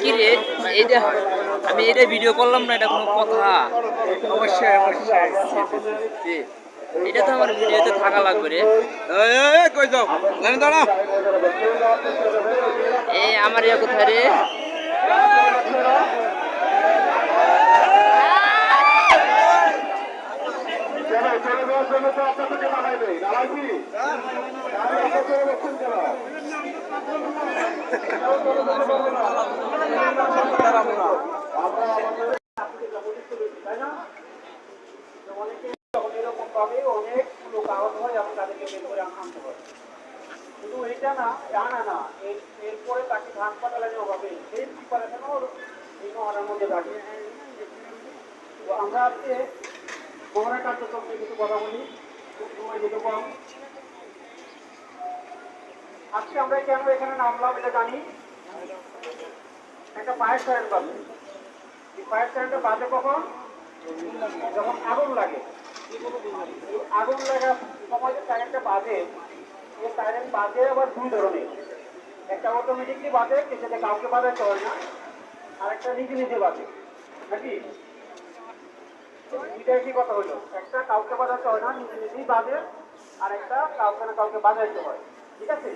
কি রে এইটা আমি এটা ভিডিও করলাম না, এটা কোনো কথা? অবশ্যই অবশ্যই। এটা তো আমার ভিডিওতে থাকা লাগবে রে। কই যাও লাইনে দাঁড়া। এ আমার ইয়া কোথায় রে? শুধু এটা না, জানা না এরপরে তাকে হাসপাতালে নেওয়া হবে, সেই প্রিপারেশনও এই মহড়ার মধ্যে থাকে। তো আমরা আজকে মহড়া কার্যক্রম নিয়ে কিছু কথা বলি, খুব সময় যেতে কম। আজকে আমরা কেন এখানে নামলাম এটা জানি। একটা ফায়ার সাইরেন বাজে। এই ফায়ার সাইরেনটা বাজে কখন? যখন আগুন লাগে। আগুন লাগার সময় যে সাইরেনটা বাজে, এই সাইরেন বাজে আবার দুই ধরনের। একটা অটোমেটিকলি বাজে, সেটা কাউকে বাজাতে হয় না, আর একটা নিজে নিজে বাজে, নাকি? দুইটাই কি কথা হলো? একটা কাউকে বাজাতে হয় না, নিজে নিজেই বাজে, আর একটা কাউকে না কাউকে বাজাইতে হয়, ঠিক আছে?